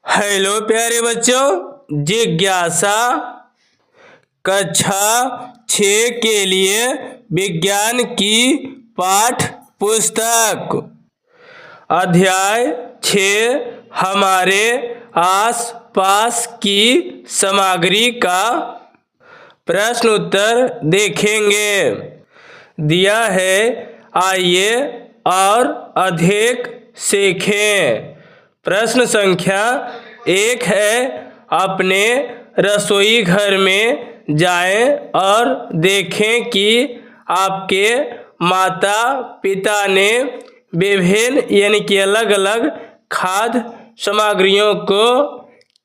Hello प्यारे बच्चों, जिज्ञासा कक्षा 6 के लिए विज्ञान की पाठ पुस्तक अध्याय 6 हमारे आस पास की सामग्री का प्रश्न उत्तर देखेंगे। दिया है, आइए और अधिक सीखें। प्रश्न संख्या 1 है, अपने रसोई घर में जाएं और देखें कि आपके माता पिता ने विभिन्न यानी कि अलग अलग खाद्य सामग्रियों को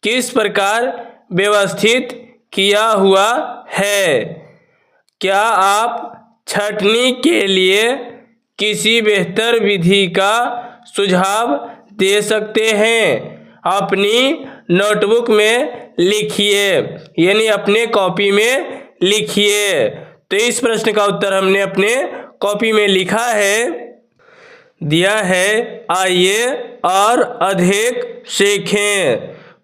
किस प्रकार व्यवस्थित किया हुआ है। क्या आप छंटनी के लिए किसी बेहतर विधि का सुझाव दे सकते हैं? अपनी नोटबुक में लिखिए, यानी अपने कॉपी में लिखिए। तो इस प्रश्न का उत्तर हमने अपने कॉपी में लिखा है। दिया है, आइए और अधिक सीखें।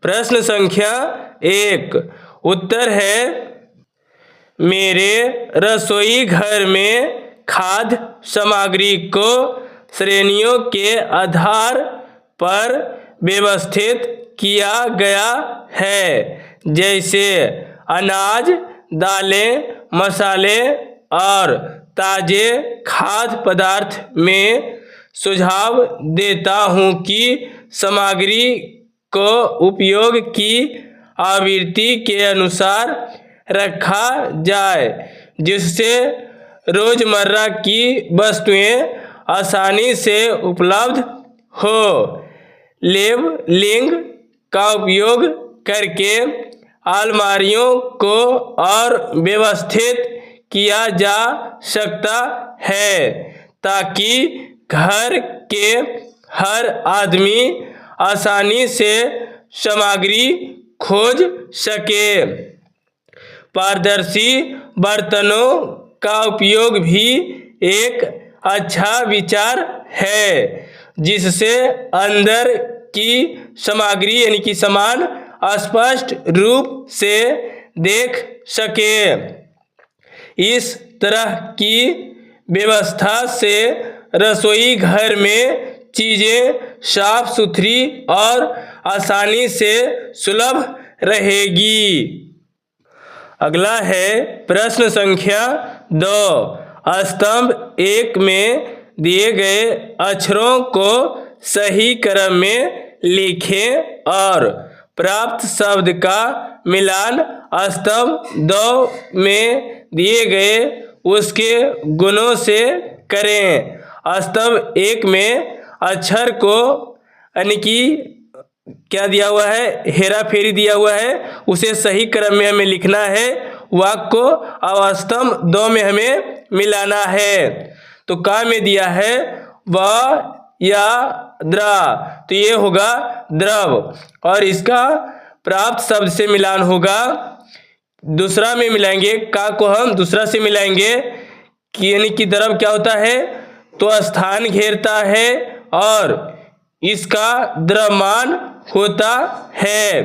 प्रश्न संख्या 1 उत्तर है, मेरे रसोई घर में खाद्य सामग्री को श्रेणियों के आधार पर व्यवस्थित किया गया है, जैसे अनाज, दालें, मसाले और ताजे खाद्य पदार्थ। में सुझाव देता हूं कि सामग्री को उपयोग की आवृत्ति के अनुसार रखा जाए, जिससे रोजमर्रा की वस्तुएं आसानी से उपलब्ध हो। लेबलिंग का उपयोग करके अलमारियों को और व्यवस्थित किया जा सकता है, ताकि घर के हर आदमी आसानी से सामग्री खोज सके। पारदर्शी बर्तनों का उपयोग भी एक अच्छा विचार है, जिससे अंदर की सामग्री यानी कि सामान स्पष्ट रूप से देख सके। इस तरह की व्यवस्था से रसोई घर में चीजें साफ सुथरी और आसानी से सुलभ रहेगी। अगला है प्रश्न संख्या 2। स्तंभ 1 में दिए गए अक्षरों को सही क्रम में लिखें और प्राप्त शब्द का मिलान स्तंभ 2 में दिए गए उसके गुणों से करें। स्तंभ 1 में अक्षर को यानी कि क्या दिया हुआ है, हेरा फेरी दिया हुआ है, उसे सही क्रम में हमें लिखना है। वाक्य को अब स्तंभ 2 में हमें मिलाना है। तो का में दिया है व या द्रा, तो ये होगा द्रव, और इसका प्राप्त शब्द से मिलान होगा। दूसरा में मिलाएंगे, का को हम दूसरा से मिलाएंगे कि यानी कि द्रव क्या होता है, तो स्थान घेरता है और इसका द्रव्यमान होता है।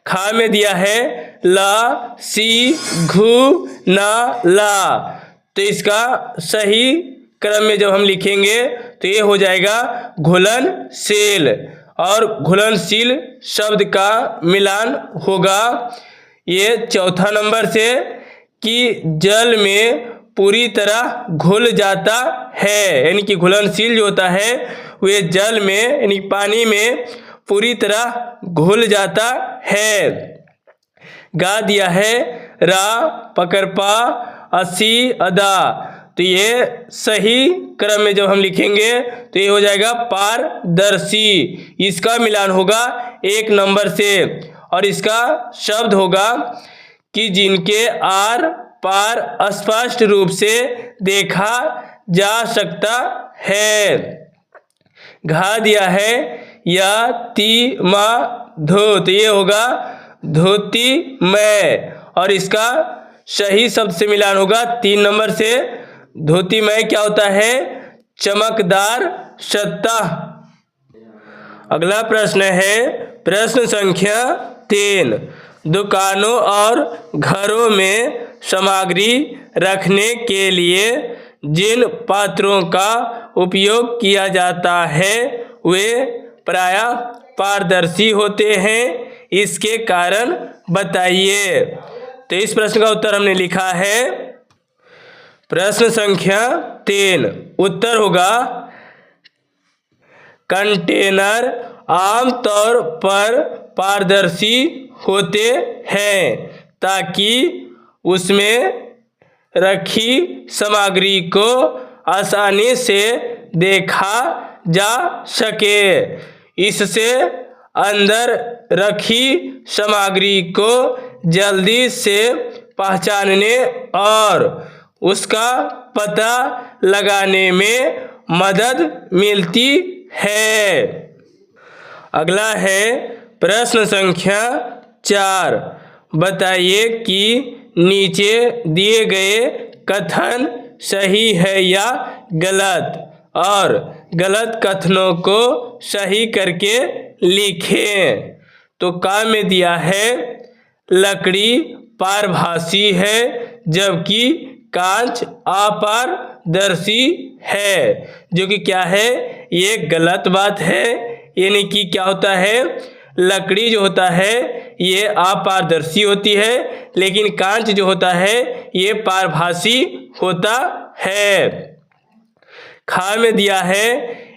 खा में दिया है ला सी घु ना ला, तो इसका सही क्रम में जब हम लिखेंगे तो ये हो जाएगा घुलनशील, और घुलनशील शब्द का मिलान होगा। ये चौथा नंबर से कि जल में पूरी तरह घुल जाता है, यानी कि घुलनशील जो होता है वे जल में यानी पानी में पूरी तरह घुल जाता है। गा दिया है रा पकरपा असी अदा, तो ये सही क्रम में जब हम लिखेंगे तो ये हो जाएगा पारदर्शी। इसका मिलान होगा 1 नंबर से, और इसका शब्द होगा कि जिनके आर पार स्पष्ट रूप से देखा जा सकता है। घा दिया है या ती मा धो, तो ये होगा धोती मैं, और इसका सही शब्द से मिलान होगा 3 नंबर से। धोती मैं क्या होता है, चमकदार सतह। अगला प्रश्न है प्रश्न संख्या 3। दुकानों और घरों में सामग्री रखने के लिए जिन पात्रों का उपयोग किया जाता है वे प्रायः पारदर्शी होते हैं, इसके कारण बताइए। तो इस प्रश्न का उत्तर हमने लिखा है प्रश्न संख्या 3। उत्तर होगा कंटेनर आमतौर पर पारदर्शी होते हैं ताकि उसमें रखी सामग्री को आसानी से देखा जा सके। इससे अंदर रखी सामग्री को जल्दी से पहचानने और उसका पता लगाने में मदद मिलती है। अगला है प्रश्न संख्या 4। बताइए कि नीचे दिए गए कथन सही है या गलत और गलत कथनों को सही करके लिखें। तो काम में दिया है लकड़ी पारभासी है जबकि कांच अपारदर्शी है, जो कि क्या है, ये गलत बात है। यानी कि क्या होता है, लकड़ी जो होता है ये अपारदर्शी होती है, लेकिन कांच जो होता है ये पारभासी होता है। खा में दिया है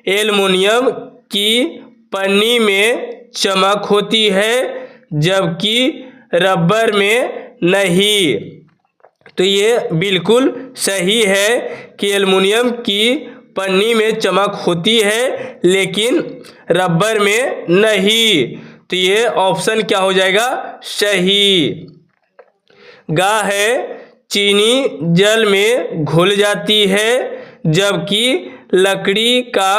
एल्युमिनियम की पन्नी में चमक होती है जबकि रबर में नहीं। तो ये बिल्कुल सही है कि एल्युमिनियम की पन्नी में चमक होती है लेकिन रबर में नहीं। तो ये ऑप्शन क्या हो जाएगा, सही। गा है चीनी जल में घुल जाती है जबकि लकड़ी का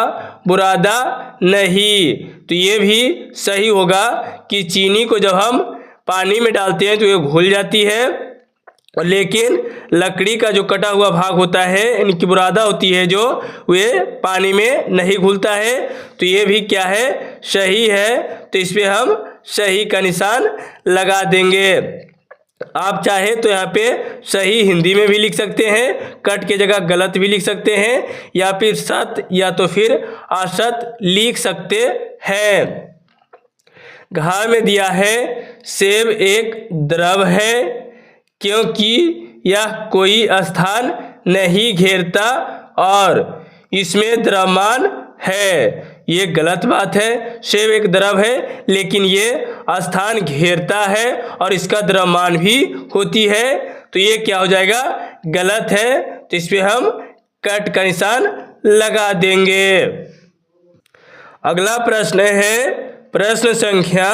बुरादा नहीं। तो ये भी सही होगा कि चीनी को जब हम पानी में डालते हैं तो ये घुल जाती है, लेकिन लकड़ी का जो कटा हुआ भाग होता है इनकी बुरादा होती है जो वे पानी में नहीं घुलता है। तो ये भी क्या है, सही है। तो इस पे हम सही का निशान लगा देंगे। आप चाहे तो यहाँ पे सही हिंदी में भी लिख सकते हैं, कट के जगह गलत भी लिख सकते हैं, या फिर सत या तो फिर असत लिख सकते हैं। घा में दिया है सेब एक द्रव है क्योंकि यह कोई स्थान नहीं घेरता और इसमें द्रव्यमान है। ये गलत बात है। सेब एक द्रव है लेकिन ये स्थान घेरता है और इसका द्रव्यमान भी होती है। तो ये क्या हो जाएगा, गलत है। तो इस पे हम कट का निशान लगा देंगे। अगला प्रश्न है प्रश्न संख्या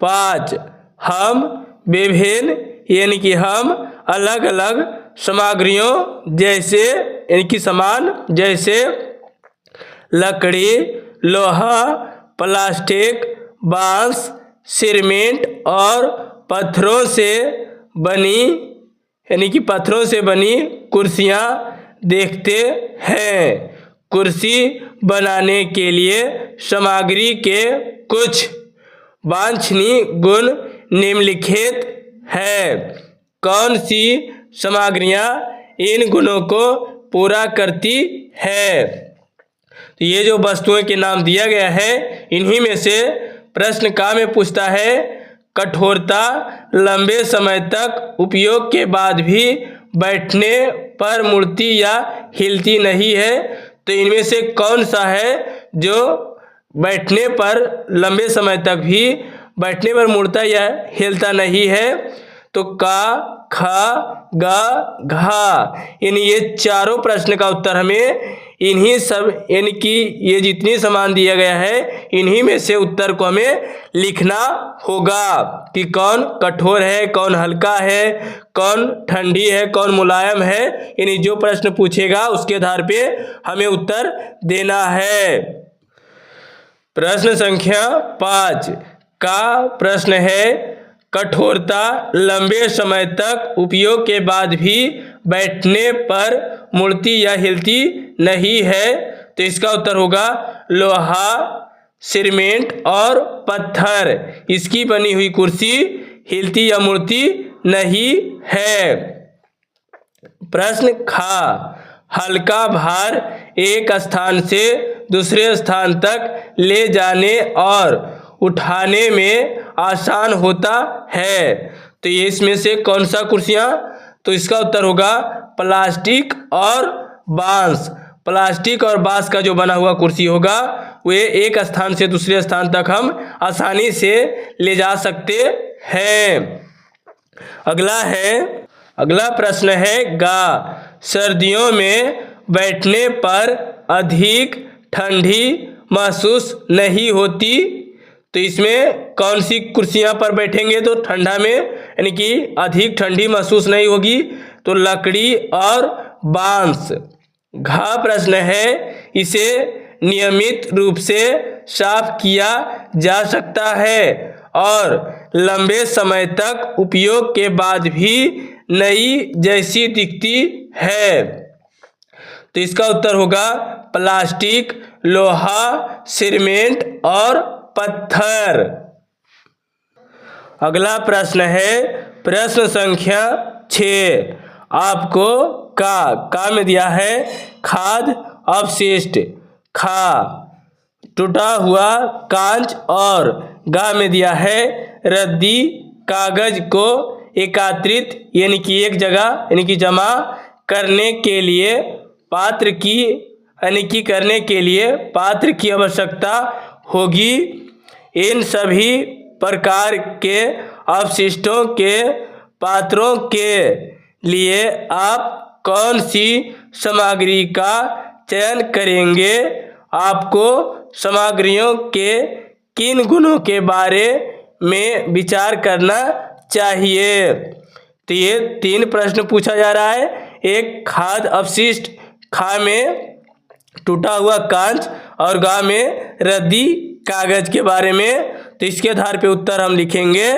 5। हम विभिन्न यानी कि हम अलग अलग सामग्रियों जैसे यानी कि सामान जैसे लकड़ी, लोहा, प्लास्टिक, बांस, सीमेंट और पत्थरों से बनी यानी कि पत्थरों से बनी कुर्सियां देखते हैं। कुर्सी बनाने के लिए सामग्री के कुछ वांछनीय गुण निम्नलिखित है। कौन सी सामग्रियां इन गुणों को पूरा करती है? तो ये जो वस्तुओं के नाम दिया गया है इन्हीं में से प्रश्न का में पूछता है कठोरता, लंबे समय तक उपयोग के बाद भी बैठने पर मुड़ती या हिलती नहीं है। तो इनमें से कौन सा है जो बैठने पर लंबे समय तक भी बैठने पर मुड़ता या हिलता नहीं है? तो का, खा, गा, घा, यानी ये चारों प्रश्न का उत्तर हमें इन्हीं सब यानी कि ये जितनी सामान दिया गया है इन्हीं में से उत्तर को हमें लिखना होगा कि कौन कठोर है, कौन हल्का है, कौन ठंडी है, कौन मुलायम है। यानी जो प्रश्न पूछेगा उसके आधार पे हमें उत्तर देना है। प्रश्न संख्या 5 का प्रश्न है कठोरता लंबे समय तक उपयोग के बाद भी बैठने पर मुड़ती या हिलती नहीं है। तो इसका उत्तर होगा लोहा, सीमेंट और पत्थर। इसकी बनी हुई कुर्सी हिलती या मुड़ती नहीं है। प्रश्न खा, हल्का भार एक स्थान से दूसरे स्थान तक ले जाने और उठाने में आसान होता है। तो ये इसमें से कौन सा कुर्सियाँ? तो इसका उत्तर होगा प्लास्टिक और बांस। प्लास्टिक और बांस का जो बना हुआ कुर्सी होगा वे एक स्थान से दूसरे स्थान तक हम आसानी से ले जा सकते हैं। अगला प्रश्न है गा, सर्दियों में बैठने पर अधिक ठंडी महसूस नहीं होती। तो इसमें कौन सी कुर्सियां पर बैठेंगे तो ठंडा में यानी कि अधिक ठंडी महसूस नहीं होगी? तो लकड़ी और बांस। घा प्रश्न है, इसे नियमित रूप से साफ किया जा सकता है और लंबे समय तक उपयोग के बाद भी नई जैसी दिखती है। तो इसका उत्तर होगा प्लास्टिक, लोहा, सीमेंट और पत्थर। अगला प्रश्न है प्रश्न संख्या 6, आपको का में दिया है खाद्य अवशिष्ट, खा टूटा हुआ कांच और गा में दिया है रद्दी कागज को एकत्रित यानी कि एक जगह यानी कि जमा करने के लिए पात्र की आवश्यकता होगी। इन सभी प्रकार के अवशिष्टों के पात्रों के लिए आप कौन सी सामग्री का चयन करेंगे? आपको सामग्रियों के किन गुणों के बारे में विचार करना चाहिए? तो ये 3 प्रश्न पूछा जा रहा है। एक खाद्य अवशिष्ट, खा में टूटा हुआ कांच और गा में रद्दी कागज के बारे में। तो इसके आधार पे उत्तर हम लिखेंगे।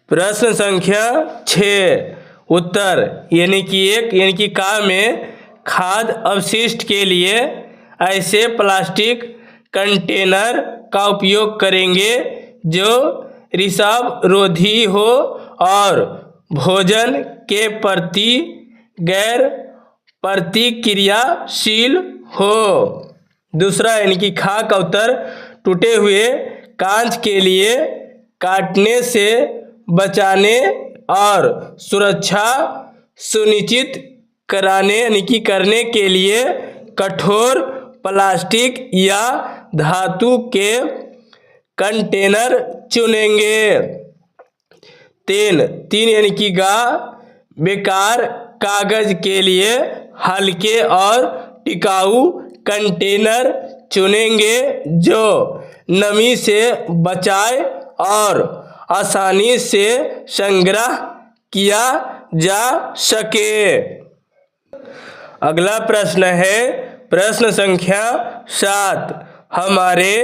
प्रश्न संख्या 6, उत्तर यानी कि का में खाद्य अवशिष्ट के लिए ऐसे प्लास्टिक कंटेनर का उपयोग करेंगे जो रिसाव रोधी हो और भोजन के प्रति गैर प्रतिक्रियाशील हो। दूसरा यानी कि खा का उत्तर टूटे हुए कांच के लिए काटने से बचाने और सुरक्षा सुनिश्चित कराने यानी कि करने के लिए कठोर प्लास्टिक या धातु के कंटेनर चुनेंगे। 3 यानी कि गा, बेकार कागज के लिए हल्के और टिकाऊ कंटेनर चुनेंगे जो नमी से बचाए और आसानी से संग्रह किया जा सके। अगला प्रश्न है प्रश्न संख्या 7, हमारे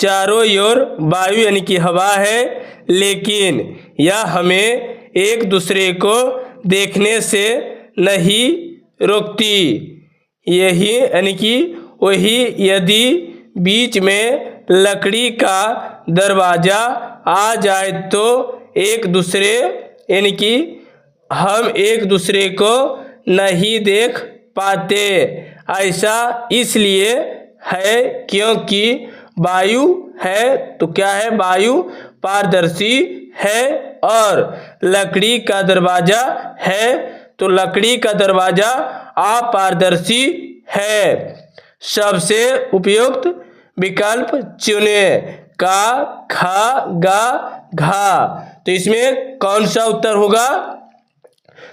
चारों ओर वायु यानी कि हवा है, लेकिन यह हमें एक दूसरे को देखने से नहीं रोकती। यही यानी कि वही यदि बीच में लकड़ी का दरवाज़ा आ जाए तो एक दूसरे यानी कि हम एक दूसरे को नहीं देख पाते। ऐसा इसलिए है क्योंकि वायु है तो क्या है? वायु पारदर्शी है और लकड़ी का दरवाज़ा है तो लकड़ी का दरवाज़ा अपारदर्शी है। सबसे उपयुक्त विकल्प चुने का, खा, गा, घा। तो इसमें कौन सा उत्तर होगा?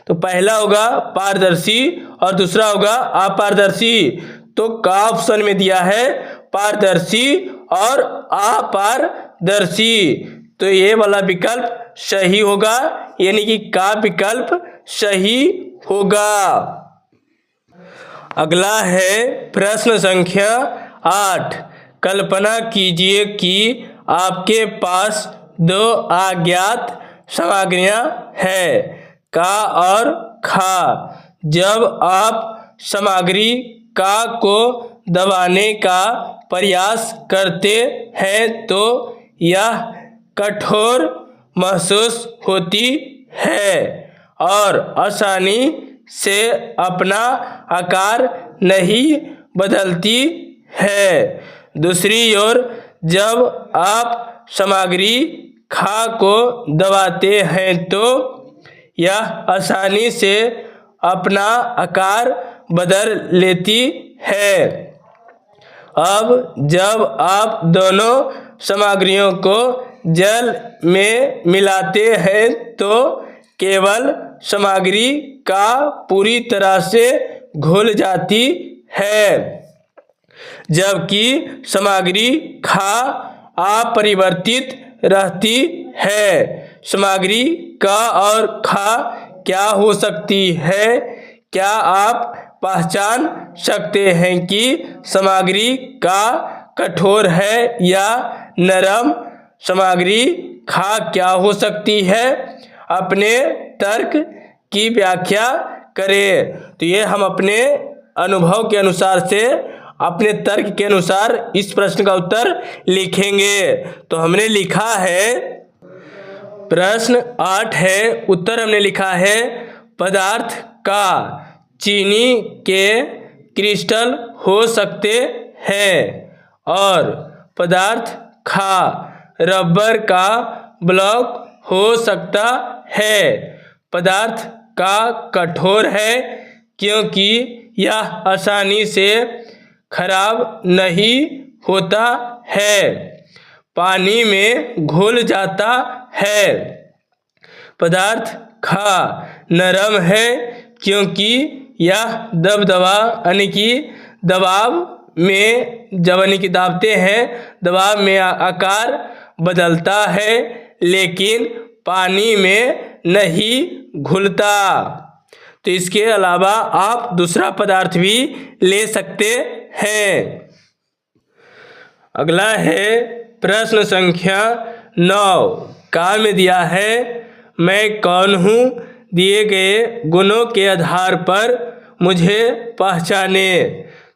तो पहला होगा पारदर्शी और दूसरा होगा अपारदर्शी। तो का ऑप्शन में दिया है पारदर्शी और अपारदर्शी। तो ये वाला विकल्प सही होगा यानी कि का विकल्प सही होगा। अगला है प्रश्न संख्या 8, कल्पना कीजिए कि आपके पास 2 अज्ञात सामग्रियां हैं, का और खा। जब आप सामग्री का को दबाने का प्रयास करते हैं तो यह कठोर महसूस होती है और आसानी से अपना आकार नहीं बदलती है। दूसरी ओर जब आप सामग्री खा को दबाते हैं तो यह आसानी से अपना आकार बदल लेती है। अब जब आप दोनों सामग्रियों को जल में मिलाते हैं तो केवल सामग्री का पूरी तरह से घुल जाती है, जबकि सामग्री खा अपरिवर्तित रहती है। सामग्री का और खा क्या हो सकती है? क्या आप पहचान सकते हैं कि सामग्री का कठोर है या नरम? सामग्री खा क्या हो सकती है? अपने तर्क की व्याख्या करें। तो ये हम अपने अनुभव के अनुसार से, अपने तर्क के अनुसार इस प्रश्न का उत्तर लिखेंगे। तो हमने लिखा है, प्रश्न 8 है, उत्तर हमने लिखा है पदार्थ का चीनी के क्रिस्टल हो सकते हैं और पदार्थ खा रबर का ब्लॉक हो सकता है। पदार्थ का कठोर है क्योंकि यह आसानी से खराब नहीं होता है, पानी में घुल जाता है। पदार्थ खा नरम है क्योंकि यह दबदबा यानी कि दबाव में, जब यानी कि दाबते हैं दबाव में आकार बदलता है लेकिन पानी में नहीं घुलता। तो इसके अलावा आप दूसरा पदार्थ भी ले सकते हैं। अगला है प्रश्न संख्या 9, का में दिया है मैं कौन हूँ, दिए गए गुणों के आधार पर मुझे पहचाने।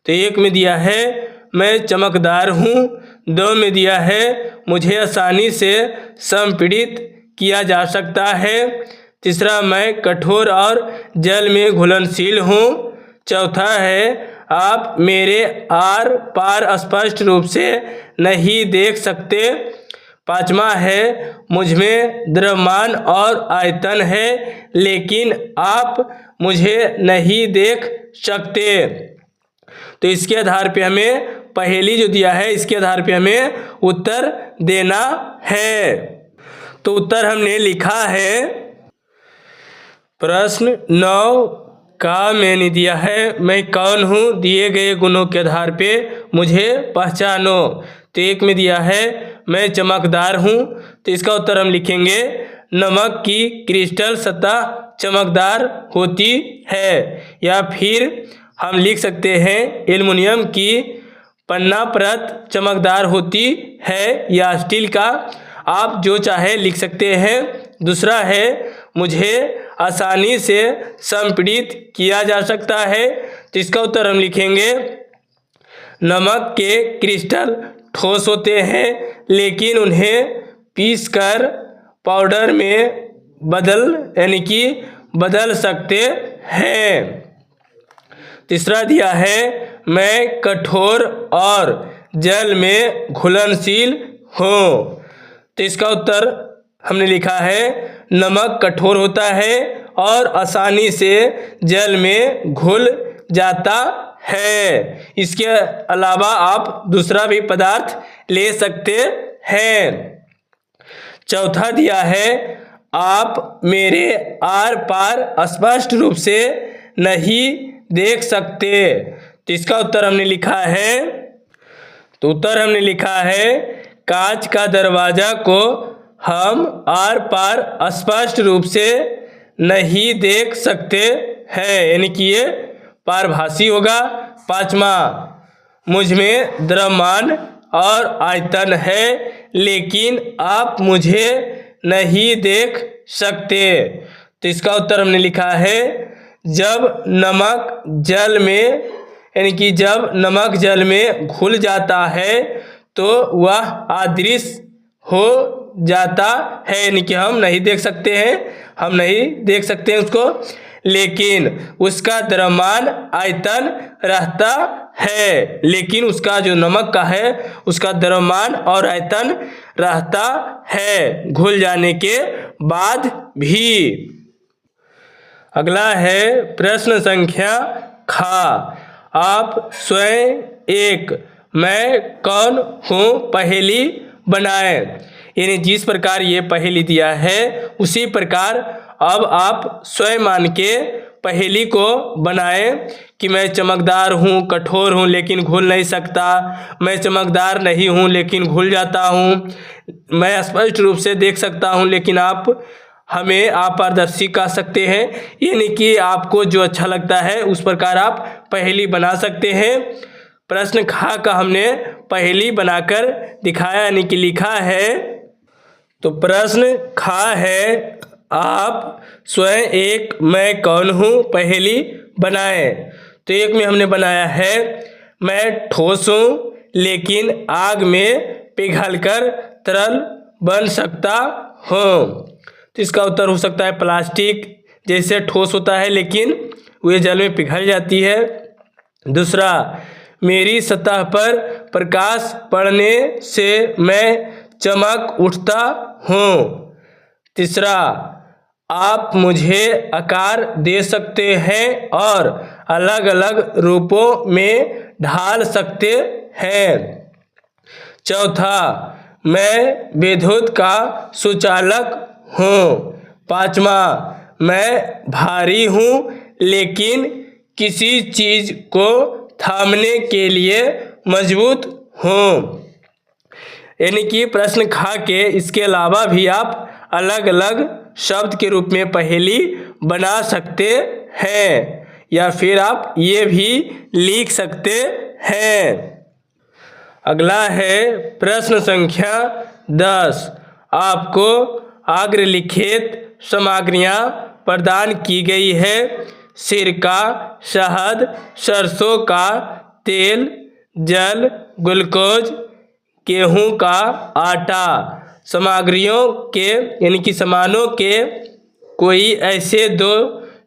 तो 1 में दिया है मैं चमकदार हूँ, 2 में दिया है मुझे आसानी से संपीड़ित किया जा सकता है, तीसरा मैं कठोर और जल में घुलनशील हूँ, चौथा है आप मेरे आर पार स्पष्ट रूप से नहीं देख सकते, पांचवा है मुझमें द्रव्यमान और आयतन है लेकिन आप मुझे नहीं देख सकते। तो इसके आधार पे हमें पहेली जो दिया है इसके आधार पे हमें उत्तर देना है। तो उत्तर हमने लिखा है, प्रश्न 9 का मैंने दिया है मैं कौन हूँ, दिए गए गुणों के आधार पे मुझे पहचानो। तो 1 में दिया है मैं चमकदार हूँ, तो इसका उत्तर हम लिखेंगे नमक की क्रिस्टल सतह चमकदार होती है, या फिर हम लिख सकते हैं एल्युमिनियम की पन्ना परत चमकदार होती है, या स्टील का, आप जो चाहे लिख सकते हैं। दूसरा है मुझे आसानी से संपीड़ित किया जा सकता है, तो इसका उत्तर हम लिखेंगे नमक के क्रिस्टल ठोस होते हैं लेकिन उन्हें पीसकर पाउडर में बदल सकते हैं। तीसरा दिया है मैं कठोर और जल में घुलनशील हूँ, तो इसका उत्तर हमने लिखा है नमक कठोर होता है और आसानी से जल में घुल जाता है। इसके अलावा आप दूसरा भी पदार्थ ले सकते हैं। चौथा दिया है आप मेरे आर पार स्पष्ट रूप से नहीं देख सकते, तो इसका उत्तर हमने लिखा है, तो उत्तर हमने लिखा है कांच का दरवाजा को हम आर पार स्पष्ट रूप से नहीं देख सकते हैं, यानी कि ये पारभासी होगा। पांचवा मुझमें द्रव्यमान और आयतन है लेकिन आप मुझे नहीं देख सकते, तो इसका उत्तर हमने लिखा है जब नमक जल में यानी कि जब नमक जल में घुल जाता है तो वह अदृश्य हो जाता है, यानी कि हम नहीं देख सकते हैं उसको, लेकिन उसका द्रव्यमान आयतन रहता है। लेकिन उसका जो नमक का है उसका द्रव्यमान और आयतन रहता है घुल जाने के बाद भी। अगला है प्रश्न संख्या ख। आप स्वयं एक मैं कौन हूँ पहेली बनाएं। यानी जिस प्रकार ये पहेली दिया है उसी प्रकार अब आप स्वयं मान के पहेली को बनाएं कि मैं चमकदार हूँ, कठोर हूँ लेकिन घुल नहीं सकता, मैं चमकदार नहीं हूँ लेकिन घुल जाता हूँ, मैं स्पष्ट रूप से देख सकता हूँ लेकिन आप हमें अपारदर्शी कह सकते हैं। यानी कि आपको जो अच्छा लगता है उस प्रकार आप पहेली बना सकते हैं। प्रश्न खा का हमने पहेली बनाकर दिखाया यानी कि लिखा है। तो प्रश्न खा है आप स्वयं एक मैं कौन हूँ पहेली बनाएं। तो एक में हमने बनाया है मैं ठोस हूँ लेकिन आग में पिघलकर तरल बन सकता हूँ। तो इसका उत्तर हो सकता है प्लास्टिक जैसे ठोस होता है लेकिन वह जल में पिघल जाती है। दूसरा, मेरी सतह पर प्रकाश पड़ने से मैं चमक उठता हूँ। तीसरा, आप मुझे आकार दे सकते हैं और अलग अलग रूपों में ढाल सकते हैं। चौथा, मैं विद्युत का सुचालक हूँ। पाँचवा, मैं भारी हूँ लेकिन किसी चीज़ को थामने के लिए मजबूत हूँ। यानी कि प्रश्न खा के इसके अलावा भी आप अलग अलग शब्द के रूप में पहेली बना सकते हैं या फिर आप ये भी लिख सकते हैं। अगला है प्रश्न संख्या 10। आपको अग्रलिखित सामग्रियाँ प्रदान की गई है। सिरका, शहद, सरसों का तेल, जल, ग्लूकोज, गेहूं का आटा। सामग्रियों के यानी कि सामानों के कोई ऐसे दो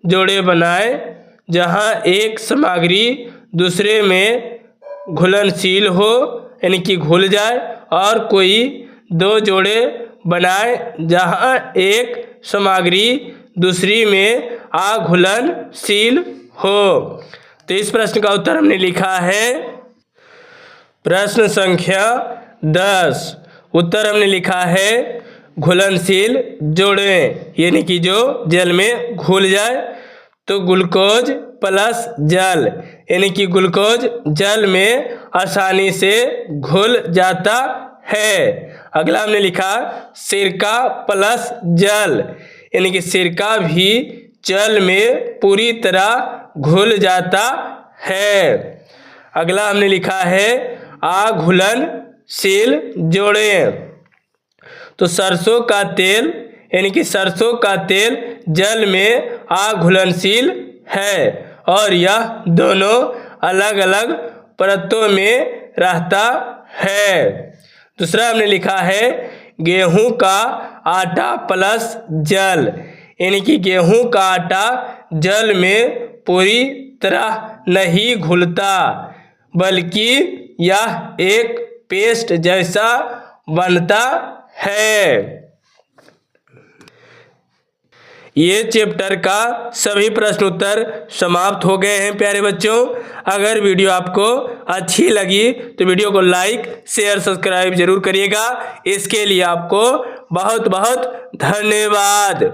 जोड़े बनाएं जहां एक सामग्री दूसरे में घुलनशील हो यानी कि घुल जाए, और कोई दो जोड़े बनाएं जहां एक सामग्री दूसरी में अघुलनशील हो। तो इस प्रश्न का उत्तर हमने लिखा है प्रश्न संख्या 10। उत्तर हमने लिखा है घुलनशील जोड़े यानी कि जो जल में घुल जाए। तो ग्लूकोज प्लस जल यानी कि ग्लूकोज जल में आसानी से घुल जाता है। अगला हमने लिखा सिरका प्लस जल यानी कि सिरका भी जल में पूरी तरह घुल जाता है। अगला हमने लिखा है अघुलनशील जोड़े। तो सरसों का तेल यानी कि सरसों का तेल जल में अघुलनशील है और यह दोनों अलग अलग परतों में रहता है। दूसरा हमने लिखा है गेहूं का आटा प्लस जल यानी कि गेहूं का आटा जल में पूरी तरह नहीं घुलता बल्कि यह एक पेस्ट जैसा बनता है। ये चैप्टर का सभी प्रश्न उत्तर समाप्त हो गए हैं प्यारे बच्चों। अगर वीडियो आपको अच्छी लगी तो वीडियो को लाइक शेयर सब्सक्राइब जरूर करिएगा। इसके लिए आपको बहुत बहुत धन्यवाद।